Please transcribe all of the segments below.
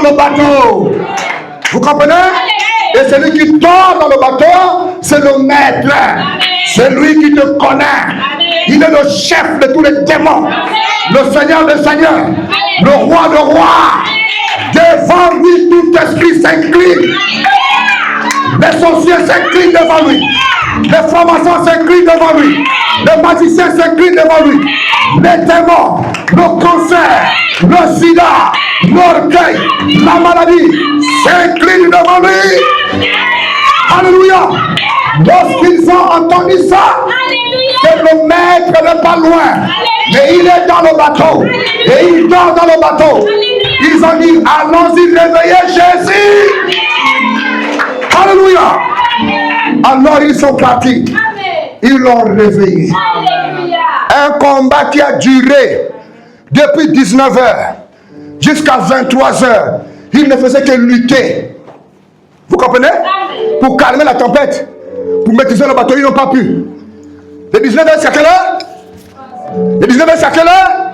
le bateau. Vous comprenez? Et celui qui dort dans le bateau, c'est le maître. C'est lui qui te connaît. Il est le chef de tous les démons. Le Seigneur des seigneurs. Le roi des rois. Devant lui, tout esprit s'incline. Les sorciers s'inclinent devant lui. Les francs-maçons s'inclinent devant lui. Les magiciens s'inclinent devant lui. Les démons, le cancer, le sida, l'orgueil, la maladie s'inclinent devant lui. Alléluia. Lorsqu'ils ont entendu ça, que le maître n'est pas loin, mais il est dans le bateau et il dort dans le bateau. Ils ont dit, allons-y réveiller Jésus. Alléluia. Alors ils sont partis. Ils l'ont réveillé. Un combat qui a duré depuis 19h jusqu'à 23h. Ils ne faisaient que lutter. Vous comprenez? Pour calmer la tempête, pour maîtriser le bateau, ils n'ont pas pu. Le 19h, c'est à quelle heure? Le 19h, c'est à quelle heure?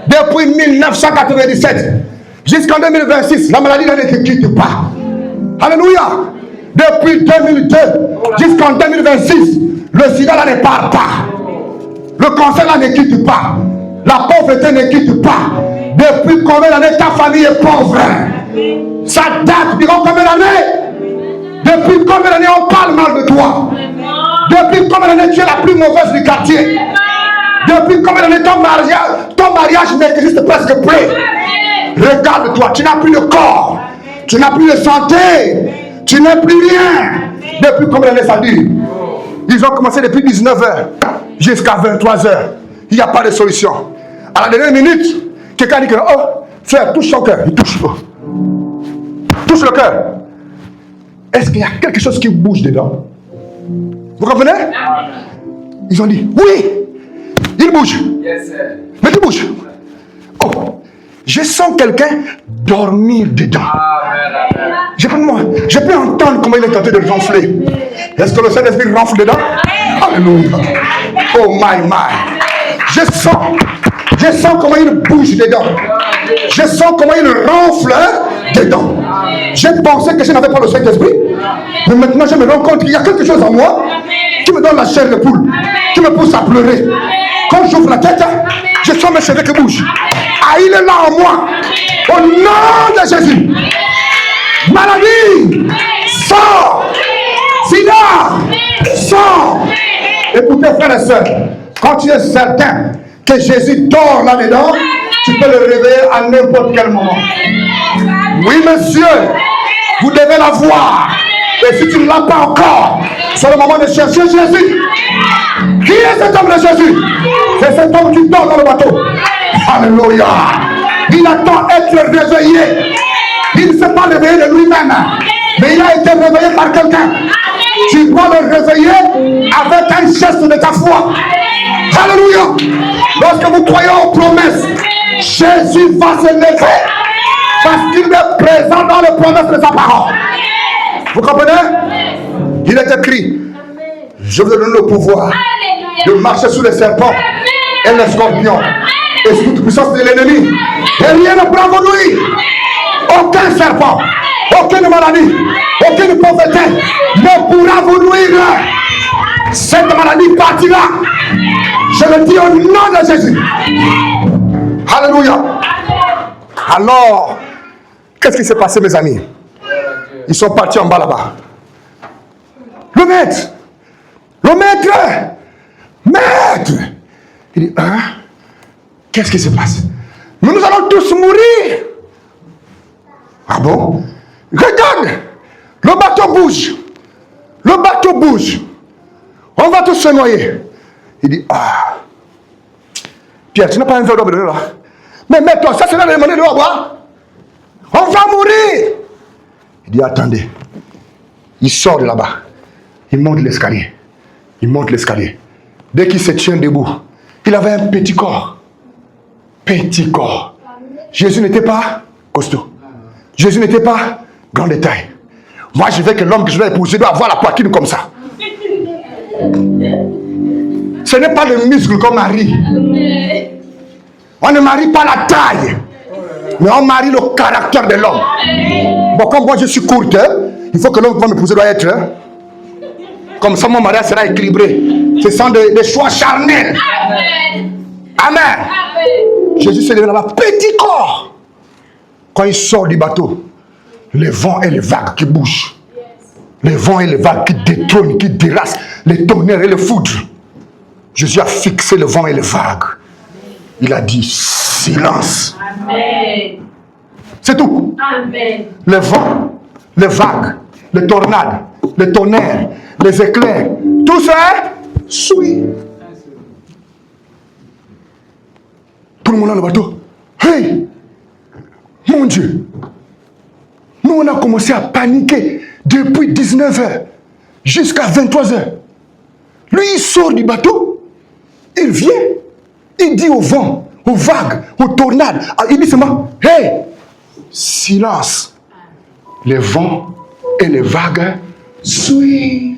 Depuis 1997 jusqu'en 2026, la maladie ne quitte pas. Alléluia. Depuis 2002 jusqu'en 2026, le sida là ne part pas. Le cancer là ne quitte pas. La pauvreté ne quitte pas. Depuis combien d'années ta famille est pauvre? Ça date durant combien d'années? Depuis combien d'années on parle mal de toi? Depuis combien d'années tu es la plus mauvaise du quartier? Depuis combien d'années ton mariage n'existe presque plus? Regarde-toi, tu n'as plus de corps, tu n'as plus de santé, tu n'as plus rien. Depuis combien d'années ça dure? Ils ont commencé depuis 19h jusqu'à 23h. Il n'y a pas de solution. À la dernière minute, quelqu'un dit que, oh, frère, touche son cœur. Il touche. Touche le cœur. Est-ce qu'il y a quelque chose qui bouge dedans? Vous comprenez? Ils ont dit, oui, il bouge. Mais tu bouges. Oh, je sens quelqu'un dormir dedans. Je peux entendre comment il est tenté de ronfler. Est-ce que le Saint-Esprit ronfle dedans? Alléluia. Oh my. Je sens comment il bouge dedans. Je sens comment il ronfle dedans. J'ai pensé que je n'avais pas le Saint-Esprit. Mais maintenant je me rends compte qu'il y a quelque chose en moi qui me donne la chair de poule, qui me pousse à pleurer. Quand j'ouvre la tête, je sens mes cheveux qui bougent. Ah, il est là en moi. Au nom de Jésus. Maladie, sors. Sida, sors. Écoutez, frères et sœurs, quand tu es certain que Jésus dort là-dedans, tu peux le réveiller à n'importe quel moment. Oui, monsieur, vous devez la voir. Et si tu ne l'as pas encore, c'est le moment de chercher Jésus. Qui est cet homme de Jésus? C'est cet homme qui dort dans le bateau. Alléluia. Il attend d'être réveillé. Il ne s'est pas réveillé de lui-même, mais il a été réveillé par quelqu'un. Tu dois le réveiller avec un geste de ta foi. Alléluia. Lorsque vous croyez aux promesses, Jésus va se lever parce qu'il est présent dans les promesses de sa parole. Vous comprenez? Il est écrit, je vous donne le pouvoir de marcher sous les serpents et les scorpions et sous toute puissance de l'ennemi. Et rien ne pourra vous nuire. Aucun serpent, aucune maladie, aucune pauvreté ne pourra vous nuire. Cette maladie partira. Je le dis au nom de Jésus. Alléluia. Alors, qu'est-ce qui s'est passé, mes amis? Ils sont partis en bas là-bas. Le maître, il dit, hein? Qu'est-ce qui se passe? Nous allons tous mourir. Ah bon? Regarde, le bateau bouge. On va tous se noyer. Il dit, ah, Pierre, tu n'as pas un verre d'eau de là? Mais mets-toi, ça c'est là de demander de l'eau à boire. On va mourir. Il dit, attendez. Il sort de là-bas. Il monte l'escalier. Dès qu'il se tient debout, il avait un petit corps. Jésus n'était pas costaud. Jésus n'était pas grand détail. Moi, je veux que l'homme que je dois épouser doit avoir la poitrine comme ça. Ce n'est pas le muscle qu'on marie. On ne marie pas la taille. Mais on marie le caractère de l'homme. Bon, comme moi je suis courte, il faut que l'homme qui va m'épouser doit être. Comme ça, mon mariage sera équilibré. Ce sont des choix charnels. Amen. Jésus s'est levé là-bas, petit corps. Quand il sort du bateau, les vents et les vagues qui bougent. Les vents et les vagues qui détrônent, qui dérassent, les tonnerres et les foudres. Jésus a fixé le vent et les vagues. Il a dit silence. Amen. C'est tout. Amen. Les vents, les vagues, les tornades, les tonnerres, les éclairs, tout ça, suit. Tout le monde dans le bateau. Hey, mon Dieu. Nous, on a commencé à paniquer depuis 19h jusqu'à 23h. Lui, il sort du bateau. Il vient. Il dit au vent, aux vagues, aux tornades. Il dit seulement, hey, silence. Les vents et les vagues suivent.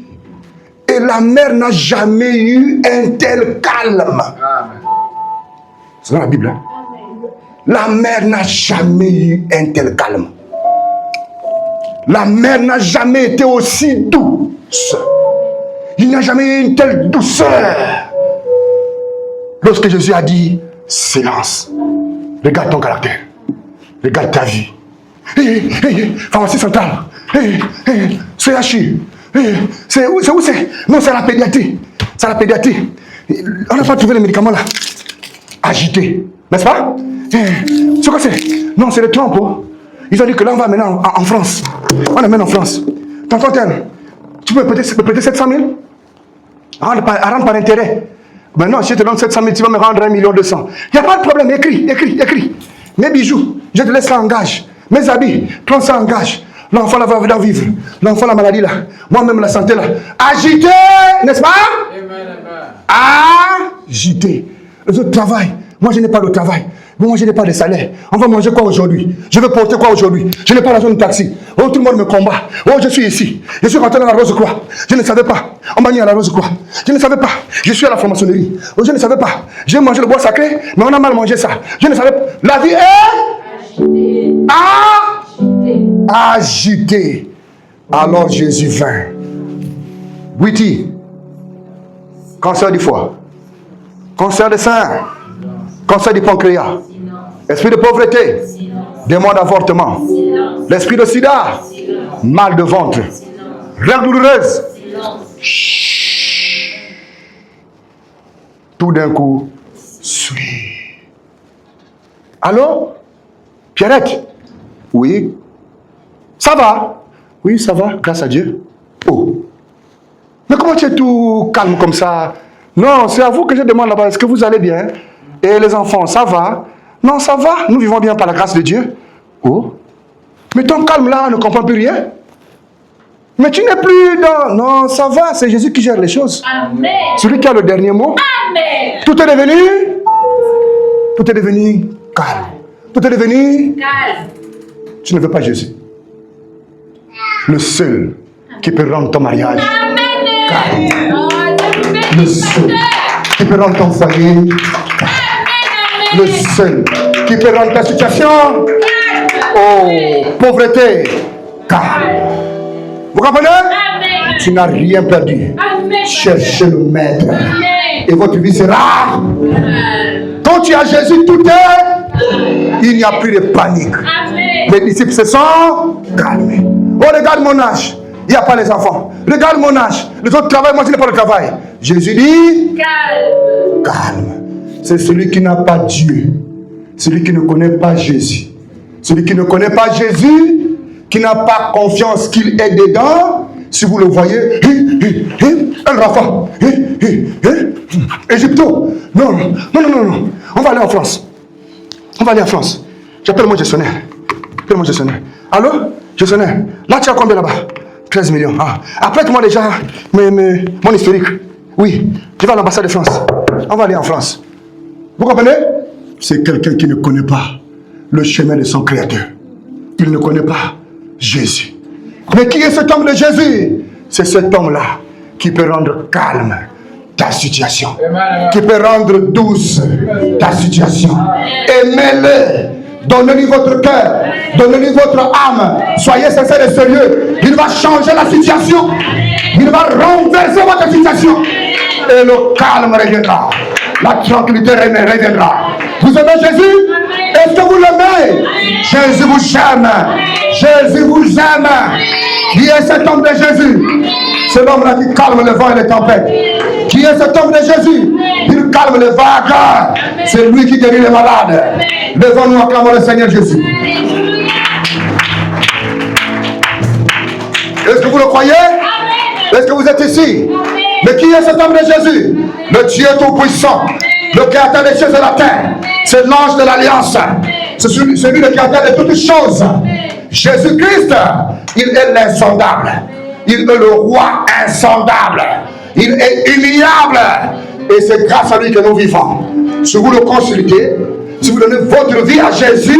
Et la mer n'a jamais eu un tel calme. C'est dans la Bible. Hein? La mer n'a jamais eu un tel calme. La mer n'a jamais été aussi douce. Il n'y a jamais eu une telle douceur. Lorsque Jésus a dit silence, regarde ton caractère, regarde ta vie. Pharmacie centrale, CHU, c'est où c'est? Non, c'est la pédiatrie. C'est la pédiatrie. On n'a pas trouvé les médicaments là. Agité, n'est-ce pas? C'est quoi c'est? Non, c'est le Trump. Oh. Ils ont dit que là on va maintenant en France. On amène en France. Tonton Tel, tu peux me prêter 700 000? À rendre par intérêt. Ben non, si je te donne 700 000, tu vas me rendre 1 200 000. Il n'y a pas de problème, écris. Mes bijoux, je te laisse ça en gage. Mes habits, prends ça en gage. L'enfant là va vivre. L'enfant, la maladie là. Moi-même, la santé là. Agité, n'est-ce pas? Agité. Les autres travaillent. Moi, je n'ai pas de travail. Moi, je n'ai pas de salaire. On va manger quoi aujourd'hui? Je vais porter quoi aujourd'hui? Je n'ai pas l'argent de taxi. Oh, tout le monde me combat. Oh, je suis ici. Je suis rentré dans la Rose-Croix. Je ne savais pas. On m'a mis à la Rose-Croix. Je ne savais pas. Je suis à la franc-maçonnerie. Oh, je ne savais pas. J'ai mangé le bois sacré, mais on a mal mangé ça. Je ne savais pas. La vie est agitée. Alors Jésus vint. Witty. Cancer du foie. Cancer du sein. Cancer du pancréas. Esprit de pauvreté. Démon d'avortement. L'esprit de sida. Mal de ventre. Règles douloureuses. Tout d'un coup, suis. Allô? Pierrette? Oui. Ça va? Oui, ça va, grâce à Dieu. Oh. Mais comment tu es tout calme comme ça? Non, c'est à vous que je demande là-bas. Est-ce que vous allez bien? Et les enfants, ça va? Non, ça va. Nous vivons bien par la grâce de Dieu. Oh. Mais ton calme là, on ne comprend plus rien. Mais tu n'es plus dans... Non, ça va. C'est Jésus qui gère les choses. Amen. Celui qui a le dernier mot. Amen. Tout est devenu calme. Tout est devenu calme. Tu ne veux pas Jésus. Le seul qui peut rendre ton mariage calme. Le seul qui peut rendre ton foyer calme. Le seul qui peut rendre ta situation pauvreté calme. Vous comprenez? Amen. Tu n'as rien perdu. Amen. Cherchez le maître. Amen. Et votre vie sera. Amen. Quand tu as Jésus, tout est. Amen. Il n'y a plus de panique. Amen. Les disciples se sont calmés. Oh, regarde mon âge. Il n'y a pas les enfants. Regarde mon âge. Les autres travaillent, moi je n'ai pas de travail. Jésus dit calme. Calme. C'est celui qui n'a pas Dieu. Celui qui ne connaît pas Jésus. Celui qui ne connaît pas Jésus, qui n'a pas confiance qu'il est dedans. Si vous le voyez, El Rafa, Égypto. Non. On va aller en France. J'appelle mon gestionnaire. Allô? Gestionnaire. Là, tu as combien là-bas? 13 millions. Ah. Apprête-moi déjà mon historique. Oui, je vais à l'ambassade de France. On va aller en France. Vous comprenez? C'est quelqu'un qui ne connaît pas le chemin de son Créateur. Il ne connaît pas Jésus. Mais qui est cet homme de Jésus? C'est cet homme-là qui peut rendre calme ta situation. Qui peut rendre douce ta situation. Aimez-le. Donnez-lui votre cœur. Donnez-lui votre âme. Soyez sincères et sérieux. Il va changer la situation. Il va renverser votre situation. Et le calme reviendra. La tranquillité reviendra. Vous aimez Jésus? Est-ce que vous l'aimez? Jésus vous aime. Jésus vous aime. Qui est cet homme de Jésus? C'est l'homme-là qui calme le vent et les tempêtes. Qui est cet homme de Jésus? Il calme les vagues. C'est lui qui guérit les malades. Levons-nous, acclamons le Seigneur Jésus. Est-ce que vous le croyez? Est-ce que vous êtes ici? Mais qui est cet homme de Jésus? Le Dieu Tout-Puissant, le créateur des cieux et de la terre. C'est l'ange de l'Alliance. C'est celui le créateur de toutes choses. Jésus-Christ, il est l'insondable. Il est le roi insondable. Il est humiliable. Et c'est grâce à lui que nous vivons. Si vous le consultez, si vous donnez votre vie à Jésus,